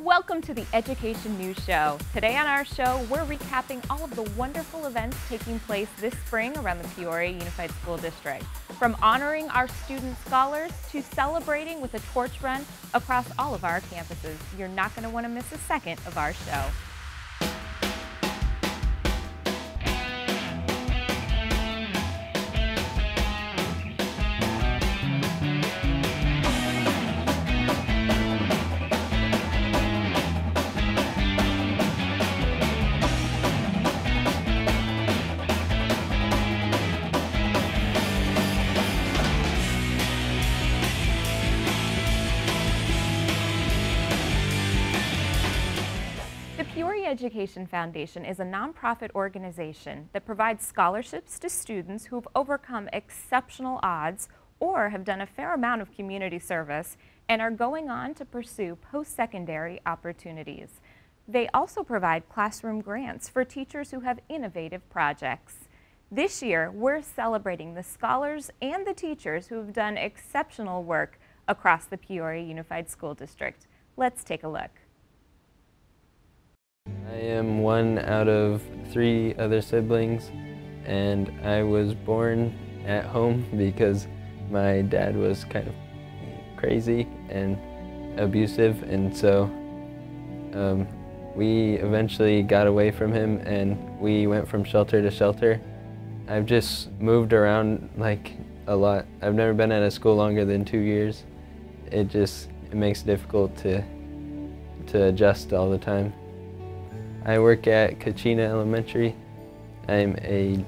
Welcome to the Education News Show. Today on our show, we're recapping all of the wonderful events taking place this spring around the Peoria Unified School District. From honoring our student scholars to celebrating with a torch run across all of our campuses. You're not going to want to miss a second of our show. The Peoria Education Foundation is a nonprofit organization that provides scholarships to students who've overcome exceptional odds or have done a fair amount of community service and are going on to pursue post-secondary opportunities. They also provide classroom grants for teachers who have innovative projects. This year, we're celebrating the scholars and the teachers who have done exceptional work across the Peoria Unified School District. Let's take a look. I am one out of 3 other siblings, and I was born at home because my dad was kind of crazy and abusive, and so we eventually got away from him and we went from shelter to shelter. I've just moved around like a lot. I've never been at a school longer than 2 years. It makes it difficult to adjust all the time. I work at Kachina Elementary. I'm a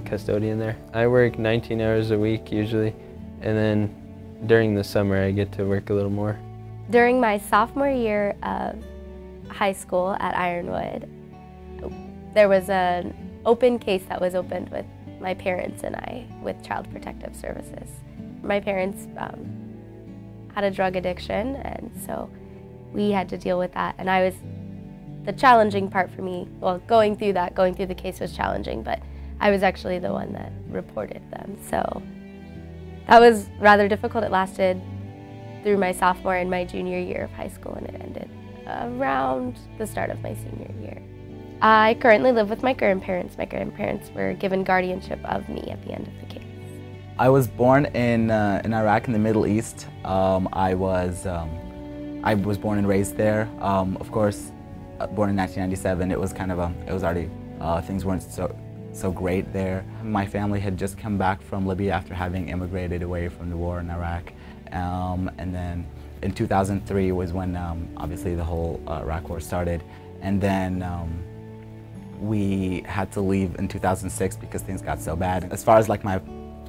custodian there. I work 19 hours a week usually, and then during the summer I get to work a little more. During my sophomore year of high school at Ironwood, there was an open case that was opened with my parents and I with Child Protective Services. My parents had a drug addiction, and so we had to deal with that, and the challenging part for me, well, going through the case was challenging, but I was actually the one that reported them. So that was rather difficult. It lasted through my sophomore and my junior year of high school, and it ended around the start of my senior year. I currently live with my grandparents. My grandparents were given guardianship of me at the end of the case. I was born in Iraq in the Middle East. I was born and raised there. Of course, born in 1997, it was kind of it was already, things weren't so great there. My family had just come back from Libya after having immigrated away from the war in Iraq. And then in 2003 was when obviously the whole Iraq war started. And then we had to leave in 2006 because things got so bad. As far as like my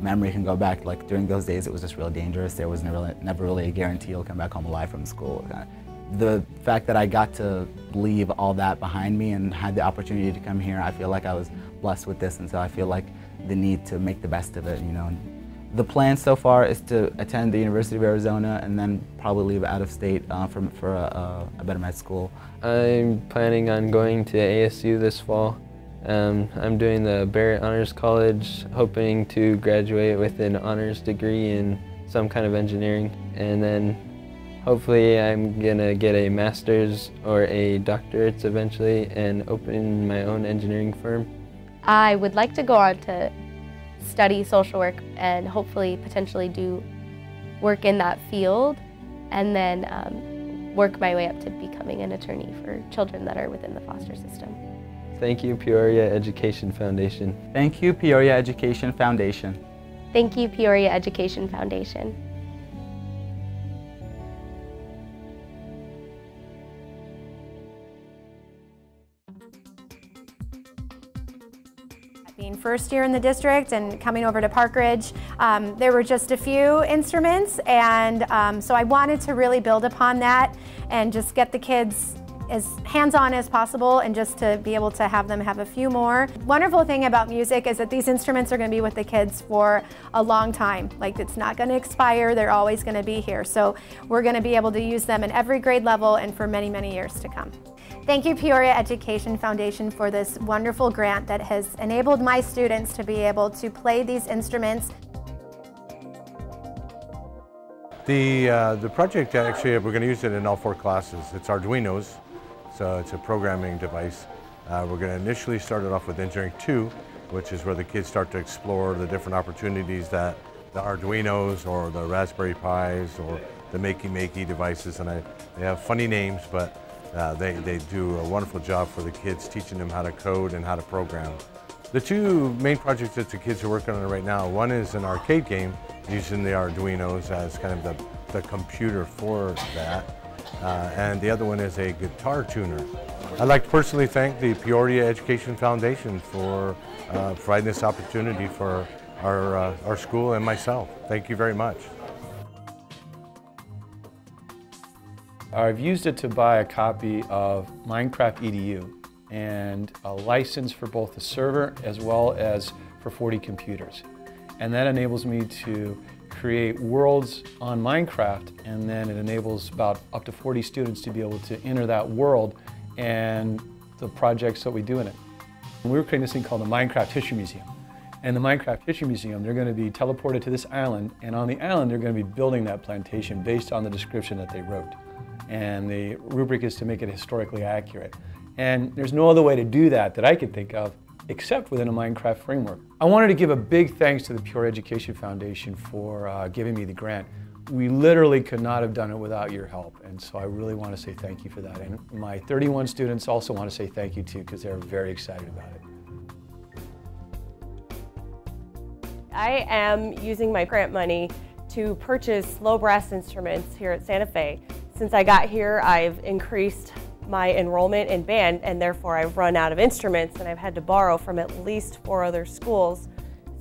memory can go back, like during those days it was just real dangerous. There was never really a guarantee you'll come back home alive from school. The fact that I got to leave all that behind me and had the opportunity to come here, I feel like I was blessed with this, and so I feel like the need to make the best of it, you know. The plan so far is to attend the University of Arizona and then probably leave out of state for a better med school. I'm planning on going to ASU this fall. I'm doing the Barrett Honors College, hoping to graduate with an honors degree in some kind of engineering, and then hopefully I'm gonna get a master's or a doctorate eventually and open my own engineering firm. I would like to go on to study social work and hopefully potentially do work in that field, and then work my way up to becoming an attorney for children that are within the foster system. Thank you, Peoria Education Foundation. Thank you, Peoria Education Foundation. Thank you, Peoria Education Foundation. Being first year in the district and coming over to Park Ridge, there were just a few instruments, and so I wanted to really build upon that and just get the kids as hands-on as possible and just to be able to have them have a few more. Wonderful thing about music is that these instruments are going to be with the kids for a long time. Like, it's not going to expire, they're always going to be here. So we're going to be able to use them in every grade level and for many, many years to come. Thank you, Peoria Education Foundation, for this wonderful grant that has enabled my students to be able to play these instruments. The project, actually, we're going to use it in all 4 classes. It's Arduinos, so it's a programming device. We're going to initially start it off with Engineering 2, which is where the kids start to explore the different opportunities that the Arduinos or the Raspberry Pis or the Makey devices, and they have funny names, but they do a wonderful job for the kids, teaching them how to code and how to program. The 2 main projects that the kids are working on right now, one is an arcade game using the Arduinos as kind of the computer for that, and the other one is a guitar tuner. I'd like to personally thank the Peoria Education Foundation for providing this opportunity for our school and myself. Thank you very much. I've used it to buy a copy of Minecraft EDU and a license for both the server as well as for 40 computers. And that enables me to create worlds on Minecraft, and then it enables about up to 40 students to be able to enter that world and the projects that we do in it. We were creating this thing called the Minecraft History Museum. And the Minecraft History Museum, they're going to be teleported to this island, and on the island they're going to be building that plantation based on the description that they wrote. And the rubric is to make it historically accurate. And there's no other way to do that I could think of except within a Minecraft framework. I wanted to give a big thanks to the Peoria Education Foundation for giving me the grant. We literally could not have done it without your help, and so I really want to say thank you for that. And my 31 students also want to say thank you too, because they're very excited about it. I am using my grant money to purchase low brass instruments here at Santa Fe. Since I got here, I've increased my enrollment in band, and therefore I've run out of instruments, and I've had to borrow from at least 4 other schools.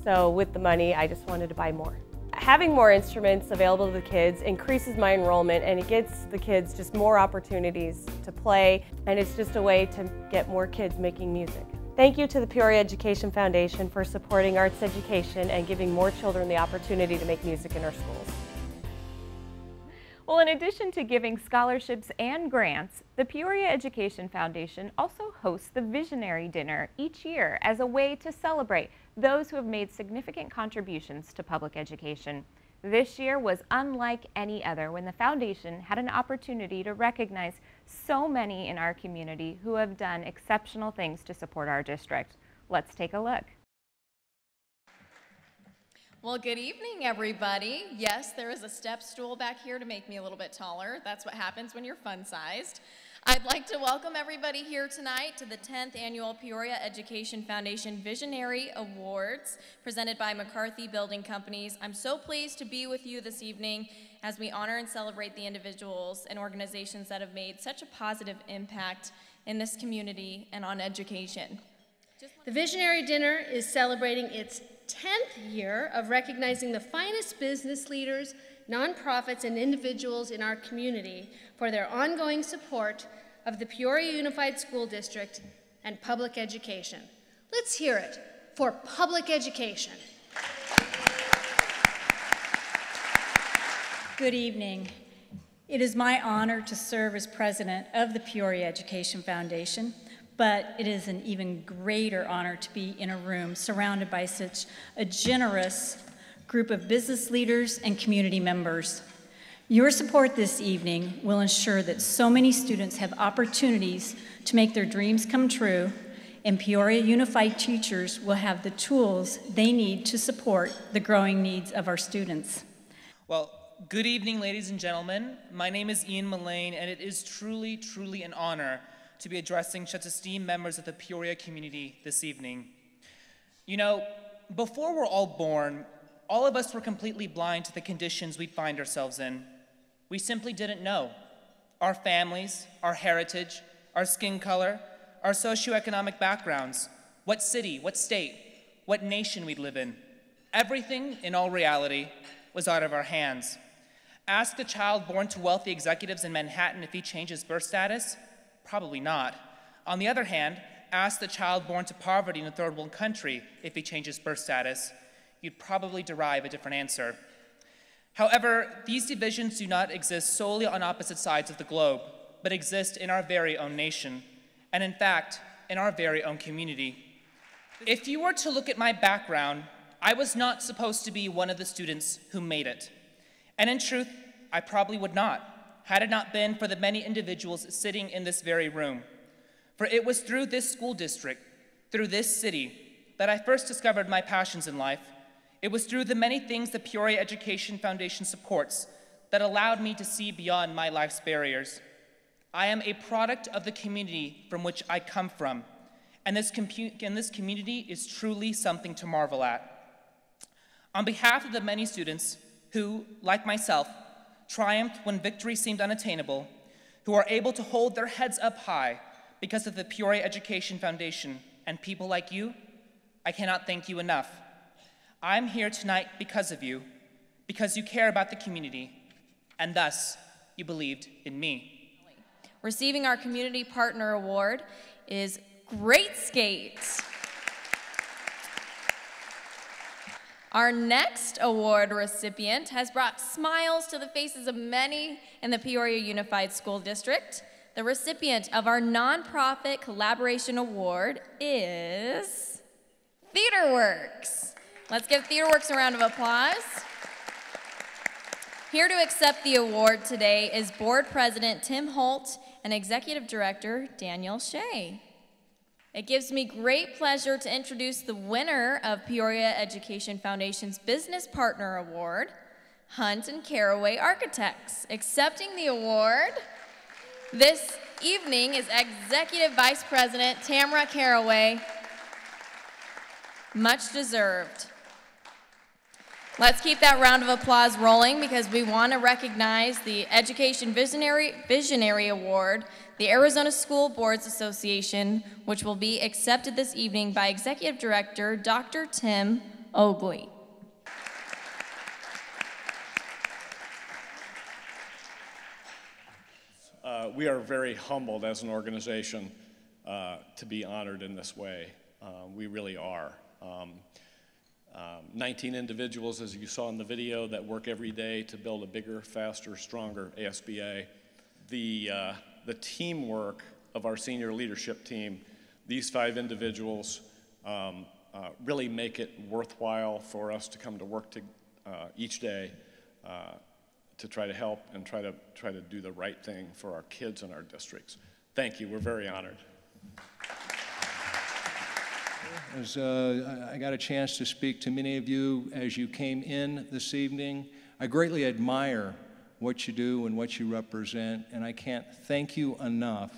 So with the money, I just wanted to buy more. Having more instruments available to the kids increases my enrollment, and it gets the kids just more opportunities to play, and it's just a way to get more kids making music. Thank you to the Peoria Education Foundation for supporting arts education and giving more children the opportunity to make music in our schools. Well, in addition to giving scholarships and grants, the Peoria Education Foundation also hosts the Visionary Dinner each year as a way to celebrate those who have made significant contributions to public education. This year was unlike any other when the foundation had an opportunity to recognize so many in our community who have done exceptional things to support our district. Let's take a look. Well, good evening, everybody. Yes, there is a step stool back here to make me a little bit taller. That's what happens when you're fun-sized. I'd like to welcome everybody here tonight to the 10th Annual Peoria Education Foundation Visionary Awards, presented by McCarthy Building Companies. I'm so pleased to be with you this evening as we honor and celebrate the individuals and organizations that have made such a positive impact in this community and on education. The Visionary Dinner is celebrating its 10th year of recognizing the finest business leaders, nonprofits, and individuals in our community for their ongoing support of the Peoria Unified School District and public education. Let's hear it for public education. Good evening. It is my honor to serve as president of the Peoria Education Foundation, but it is an even greater honor to be in a room surrounded by such a generous group of business leaders and community members. Your support this evening will ensure that so many students have opportunities to make their dreams come true, and Peoria Unified teachers will have the tools they need to support the growing needs of our students. Well, good evening, ladies and gentlemen. My name is Ian Mullane, and it is truly, truly an honor to be addressing such esteemed members of the Peoria community this evening. You know, before we're all born, all of us were completely blind to the conditions we'd find ourselves in. We simply didn't know. Our families, our heritage, our skin color, our socioeconomic backgrounds, what city, what state, what nation we'd live in. Everything, in all reality, was out of our hands. Ask a child born to wealthy executives in Manhattan if he changes birth status. Probably not. On the other hand, ask the child born to poverty in a third world country if he changes birth status. You'd probably derive a different answer. However, these divisions do not exist solely on opposite sides of the globe, but exist in our very own nation, and in fact, in our very own community. If you were to look at my background, I was not supposed to be one of the students who made it. And in truth, I probably would not, had it not been for the many individuals sitting in this very room. For it was through this school district, through this city, that I first discovered my passions in life. It was through the many things the Peoria Education Foundation supports that allowed me to see beyond my life's barriers. I am a product of the community from which I come from, and this community is truly something to marvel at. On behalf of the many students who, like myself, triumphed when victory seemed unattainable, who are able to hold their heads up high because of the Peoria Education Foundation and people like you, I cannot thank you enough. I'm here tonight because of you, because you care about the community, and thus you believed in me. Receiving our Community Partner Award is Great Skate. Our next award recipient has brought smiles to the faces of many in the Peoria Unified School District. The recipient of our Nonprofit Collaboration Award is TheaterWorks. Let's give TheaterWorks a round of applause. Here to accept the award today is Board President Tim Holt and Executive Director Daniel Shea. It gives me great pleasure to introduce the winner of Peoria Education Foundation's Business Partner Award, Hunt and Caraway Architects. Accepting the award this evening is Executive Vice President Tamara Caraway. Much deserved. Let's keep that round of applause rolling because we want to recognize the Education Visionary Award, the Arizona School Boards Association, which will be accepted this evening by Executive Director Dr. Tim Ogley. We are very humbled as an organization to be honored in this way. We really are. 19 individuals, as you saw in the video, that work every day to build a bigger, faster, stronger ASBA. The teamwork of our senior leadership team, these 5 individuals really make it worthwhile for us to come to work each day to try to help and try to do the right thing for our kids and our districts. Thank you. We're very honored. As I got a chance to speak to many of you as you came in this evening, I greatly admire what you do and what you represent, and I can't thank you enough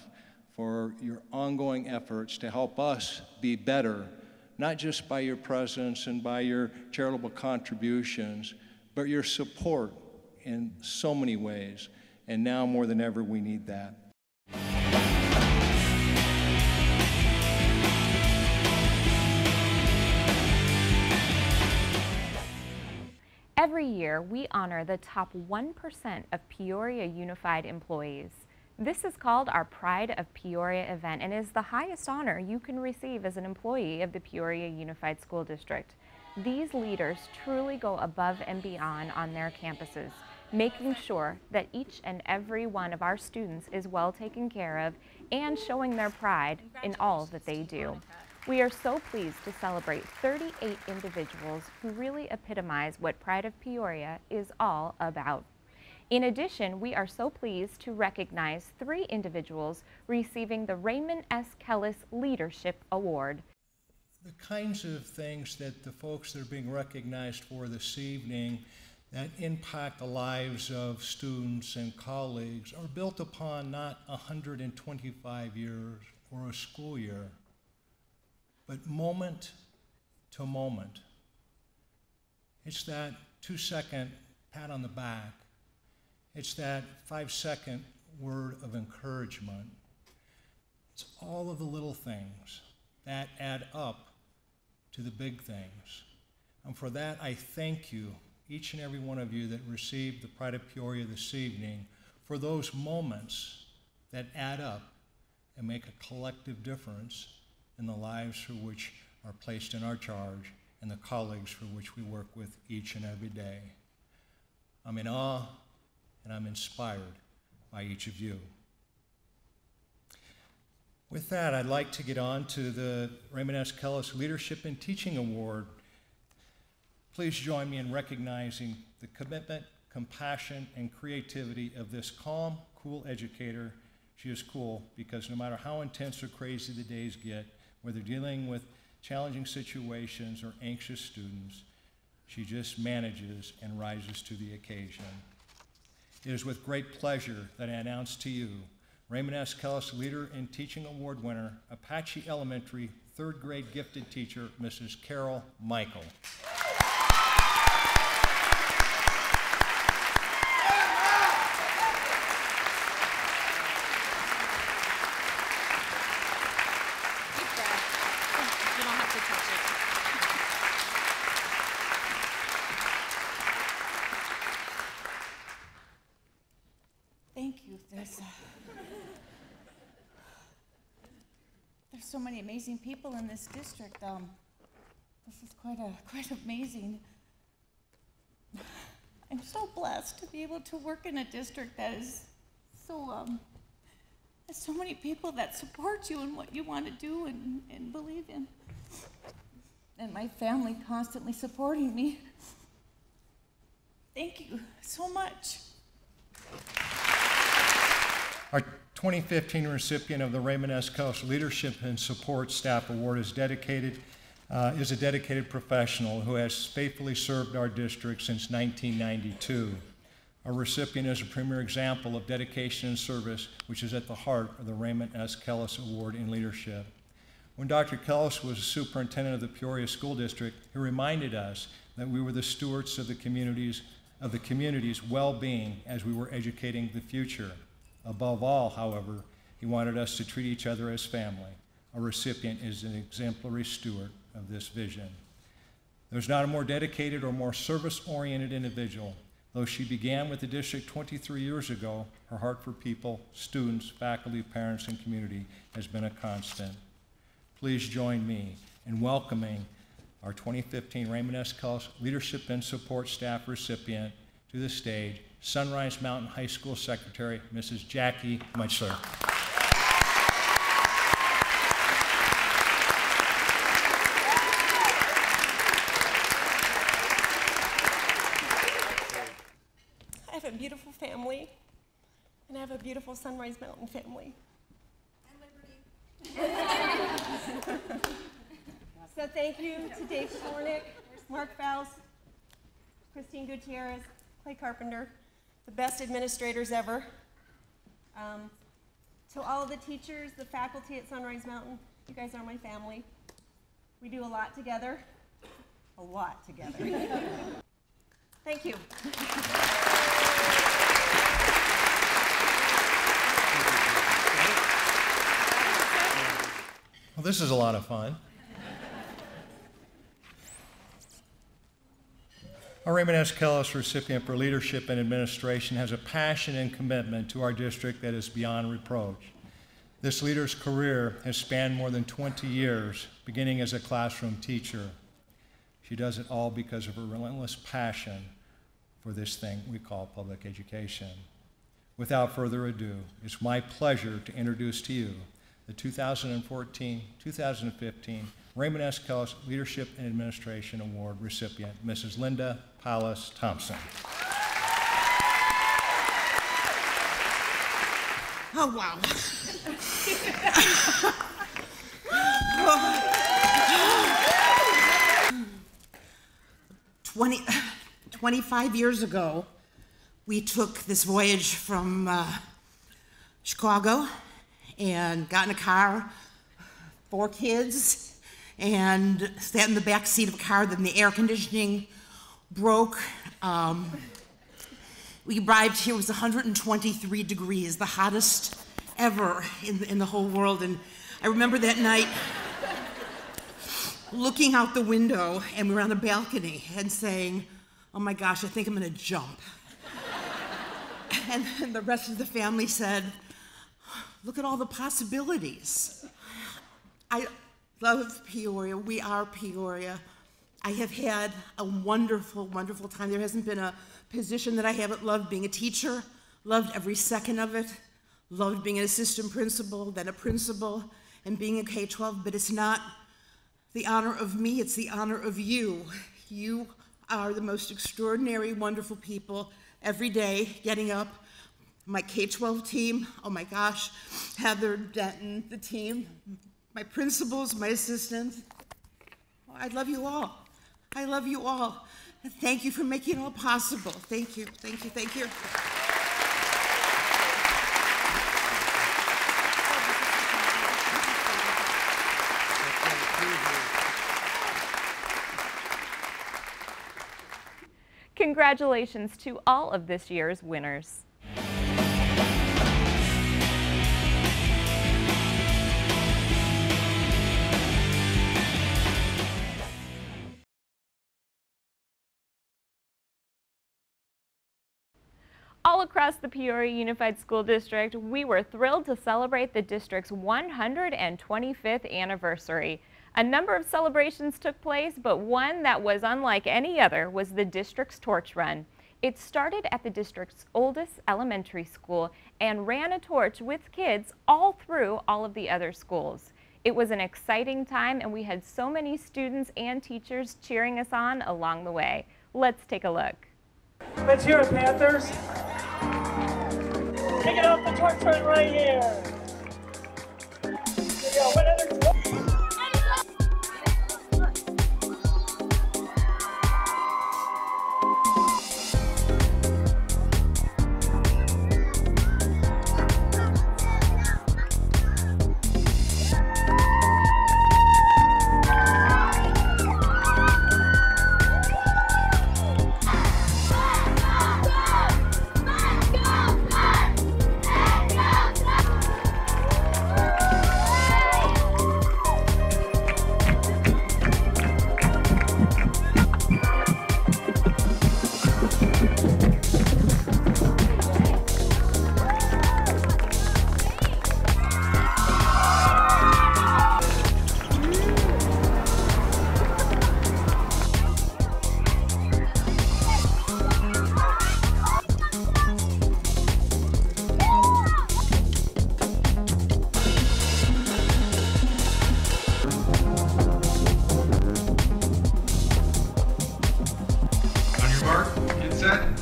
for your ongoing efforts to help us be better, not just by your presence and by your charitable contributions, but your support in so many ways. And now more than ever, we need that. Every year, we honor the top 1% of Peoria Unified employees. This is called our Pride of Peoria event and is the highest honor you can receive as an employee of the Peoria Unified School District. These leaders truly go above and beyond on their campuses, making sure that each and every one of our students is well taken care of and showing their pride in all that they do. We are so pleased to celebrate 38 individuals who really epitomize what Pride of Peoria is all about. In addition, we are so pleased to recognize 3 individuals receiving the Raymond S. Kellis Leadership Award. The kinds of things that the folks that are being recognized for this evening that impact the lives of students and colleagues are built upon not 125 years or a school year, but moment to moment. It's that 2-second pat on the back. It's that 5-second word of encouragement. It's all of the little things that add up to the big things. And for that, I thank you, each and every one of you that received the Pride of Peoria this evening, for those moments that add up and make a collective difference in the lives for which are placed in our charge and the colleagues for which we work with each and every day. I'm in awe and I'm inspired by each of you. With that, I'd like to get on to the Raymond S. Kellis Leadership and Teaching Award. Please join me in recognizing the commitment compassion, and creativity of this calm, cool educator. She is cool because no matter how intense or crazy the days get, whether dealing with challenging situations or anxious students, she just manages and rises to the occasion. It is with great pleasure that I announce to you Raymond S. Kellis Leader in Teaching Award winner, Apache Elementary 3rd grade gifted teacher, Mrs. Carol Michael. Thank you. There's so many amazing people in this district. This is quite amazing. I'm so blessed to be able to work in a district that is so has so many people that support you in what you want to do and believe in. And my family constantly supporting me. Thank you so much. Our 2015 recipient of the Raymond S. Kellis Leadership and Support Staff Award is a dedicated professional who has faithfully served our district since 1992. Our recipient is a premier example of dedication and service, which is at the heart of the Raymond S. Kellis Award in Leadership. When Dr. Kellis was superintendent of the Peoria School District, he reminded us that we were the stewards of the community's well-being as we were educating the future. Above all, however, he wanted us to treat each other as family. Our recipient is an exemplary steward of this vision. There's not a more dedicated or more service-oriented individual. Though she began with the district 23 years ago, her heart for people, students, faculty, parents, and community has been a constant. Please join me in welcoming our 2015 Raymond S. Kellis Leadership and Support Staff recipient to the stage, Sunrise Mountain High School Secretary, Mrs. Jackie Mutchler. I have a beautiful family, and I have a beautiful Sunrise Mountain family. And Liberty. So thank you to Dave Schornick, Mark Faust, Christine Gutierrez, Clay Carpenter, the best administrators ever. To all of the teachers, the faculty at Sunrise Mountain, you guys are my family. We do a lot together. A lot together. Thank you. Well, this is a lot of fun. Our Raymond S. Kellis recipient for Leadership and Administration has a passion and commitment to our district that is beyond reproach. This leader's career has spanned more than 20 years, beginning as a classroom teacher. She does it all because of her relentless passion for this thing we call public education. Without further ado, it's my pleasure to introduce to you the 2014-2015 Raymond S. Kellis Leadership and Administration Award recipient, Mrs. Linda Paulus Thompson. Oh, wow. 25 years ago, we took this voyage from Chicago and got in a car, 4 kids, and sat in the back seat of a car. Then the air conditioning broke. We arrived here, it was 123 degrees, the hottest ever in the whole world. And I remember that night looking out the window, and we were on a balcony and saying, oh my gosh, I think I'm gonna jump. And then the rest of the family said, look at all the possibilities. I love Peoria. We are Peoria. I have had a wonderful, wonderful time. There hasn't been a position that I haven't loved. Being a teacher, loved every second of it. Loved being an assistant principal, then a principal, and being a K-12, but it's not the honor of me, it's the honor of you. You are the most extraordinary, wonderful people every day, getting up. My K-12 team, oh my gosh, Heather, Denton, the team, my principals, my assistants. I love you all. I love you all. And thank you for making it all possible. Thank you, thank you, thank you. Congratulations to all of this year's winners. All across the Peoria Unified School District, we were thrilled to celebrate the district's 125th anniversary. A number of celebrations took place, but one that was unlike any other was the district's torch run. It started at the district's oldest elementary school and ran a torch with kids all through all of the other schools. It was an exciting time, and we had so many students and teachers cheering us on along the way. Let's take a look. Let's hear it, Panthers. Kick it off the torch run right here. Here we go. What other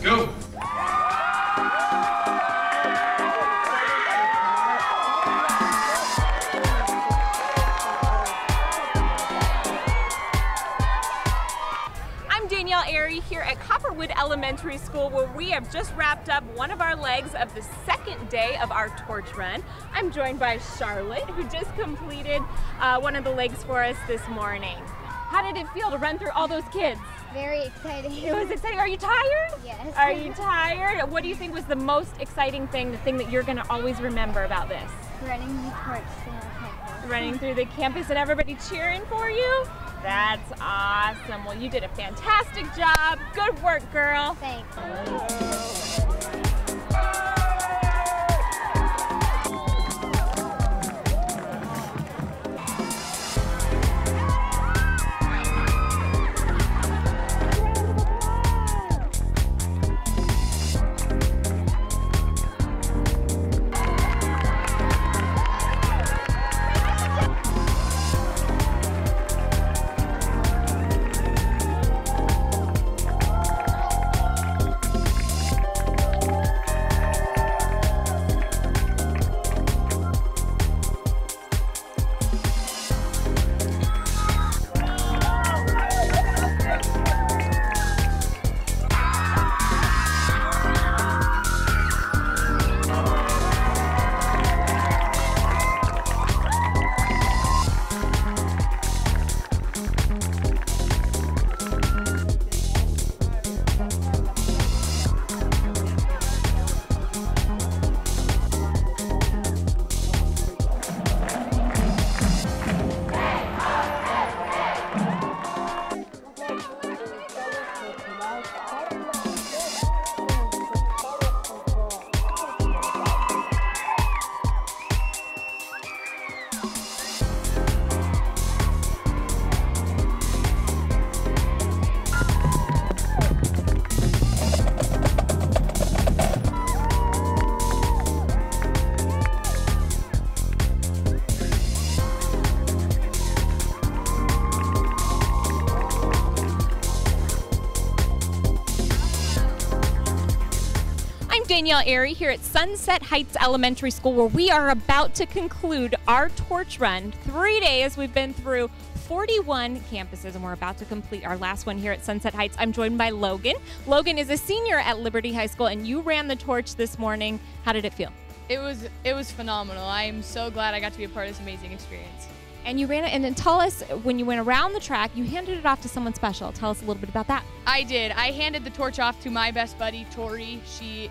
Go! I'm Danielle Airy here at Copperwood Elementary School, where we have just wrapped up one of our legs of the second day of our torch run. I'm joined by Charlotte, who just completed one of the legs for us this morning. How did it feel to run through all those kids? Very exciting. It was exciting. Are you tired? Yes. Are you tired? What do you think was the most exciting thing, the thing that you're going to always remember about this? Running the torch through the campus. Running through the campus and everybody cheering for you? That's awesome. Well, you did a fantastic job. Good work, girl. Thanks. Danielle Airy here at Sunset Heights Elementary School, where we are about to conclude our torch run. 3 days, we've been through 41 campuses, and we're about to complete our last one here at Sunset Heights. I'm joined by Logan. Logan is a senior at Liberty High School, and you ran the torch this morning. How did it feel? It was phenomenal. I am so glad I got to be a part of this amazing experience. And you ran it, and then tell us, when you went around the track, you handed it off to someone special. Tell us a little bit about that. I did. I handed the torch off to my best buddy, Tori. She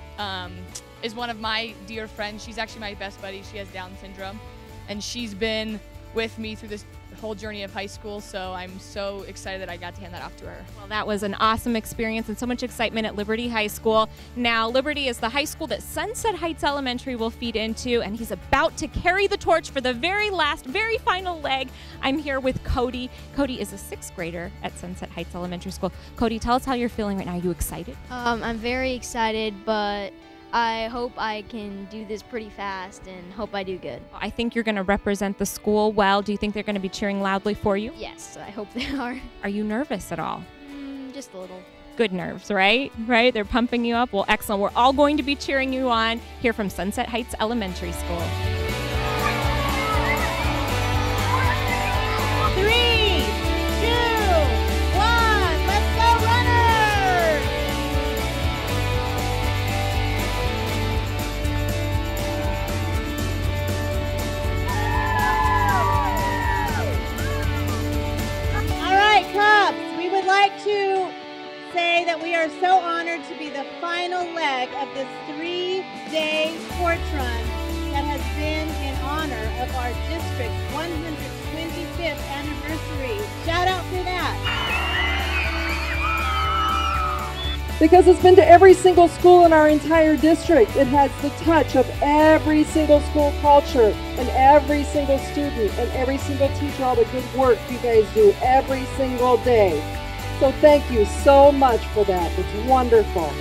is one of my dear friends. She's actually my best buddy. She has Down syndrome, and she's been with me through this whole journey of high school, so I'm so excited that I got to hand that off to her. Well, that was an awesome experience and so much excitement at Liberty High School. Now, Liberty is the high school that Sunset Heights Elementary will feed into, and he's about to carry the torch for the very last, very final leg. I'm here with Cody. Cody is a 6th grader at Sunset Heights Elementary School. Cody, tell us how you're feeling right now. Are you excited? I'm very excited, but I hope I can do this pretty fast and hope I do good. I think you're going to represent the school well. Do you think they're going to be cheering loudly for you? Yes, I hope they are. Are you nervous at all? Just a little. Good nerves, right? Right? They're pumping you up. Well, excellent. We're all going to be cheering you on here from Sunset Heights Elementary School. 3, 2, 1, let's go runners! All right, Cubs, we would like to say that we are so honored to be the final leg of this 3-day torch run that has been in honor of our district's 125th anniversary. Shout out for that. Because it's been to every single school in our entire district. It has the touch of every single school culture and every single student and every single teacher, all the good work you guys do every single day. So thank you so much for that. It's wonderful.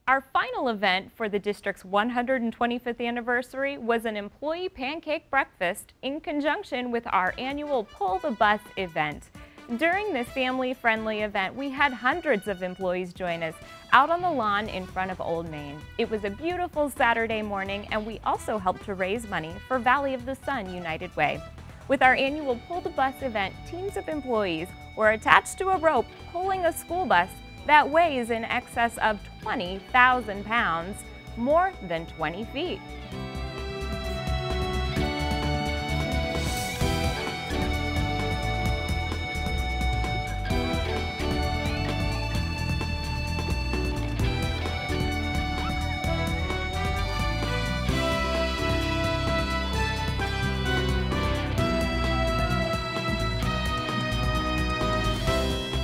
Our final event for the district's 125th anniversary was an employee pancake breakfast in conjunction with our annual Pull the Bus event. During this family-friendly event, we had hundreds of employees join us out on the lawn in front of Old Main. It was a beautiful Saturday morning, and we also helped to raise money for Valley of the Sun United Way. With our annual Pull the Bus event, teams of employees were attached to a rope pulling a school bus that weighs in excess of 20,000 pounds, more than 20 feet.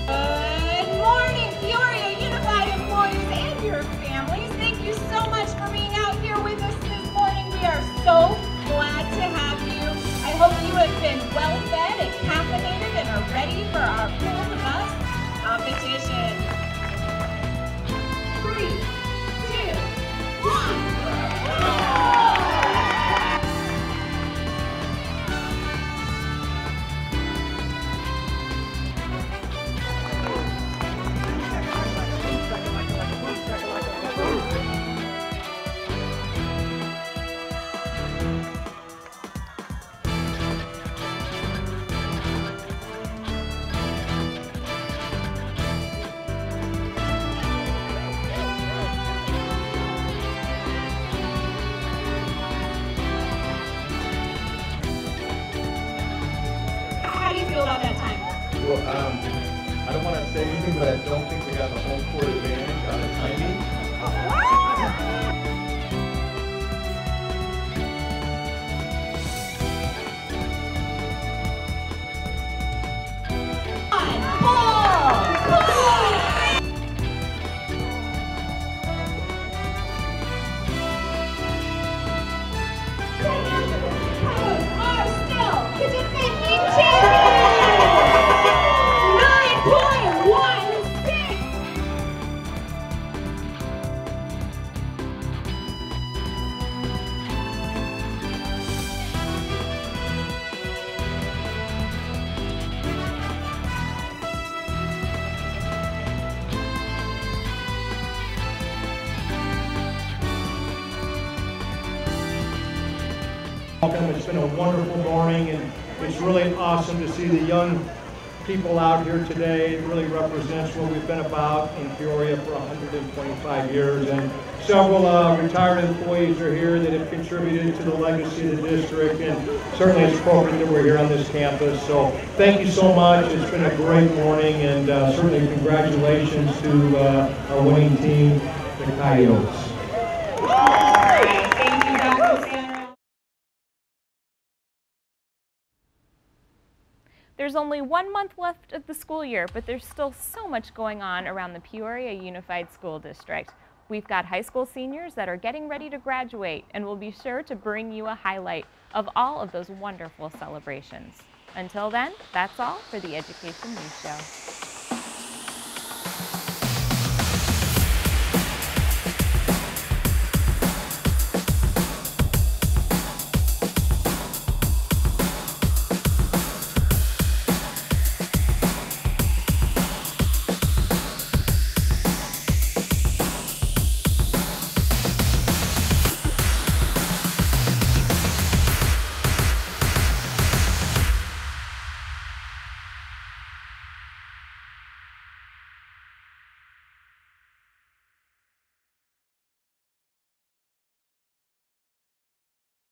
Good morning, Peoria Unified employees and your families. Thank you so much for being out here with us this morning. We are so glad to have you. I hope you have been well fed and caffeinated and are ready for our Pull the Bus competition. 3, 2, 1. How do you feel about that time? Well, I don't want to say anything, but I don't think we have a home court advantage on the timing. It's been a wonderful morning, and it's really awesome to see the young people out here today. It really represents what we've been about in Peoria for 125 years, and several retired employees are here that have contributed to the legacy of the district, and certainly it's appropriate that we're here on this campus. So thank you so much. It's been a great morning, and certainly congratulations to our winning team, the Coyotes. Thank you, Dr. Sandra. There's only 1 month left of the school year, but there's still so much going on around the Peoria Unified School District. We've got high school seniors that are getting ready to graduate, and we'll be sure to bring you a highlight of all of those wonderful celebrations. Until then, that's all for the Education News Show.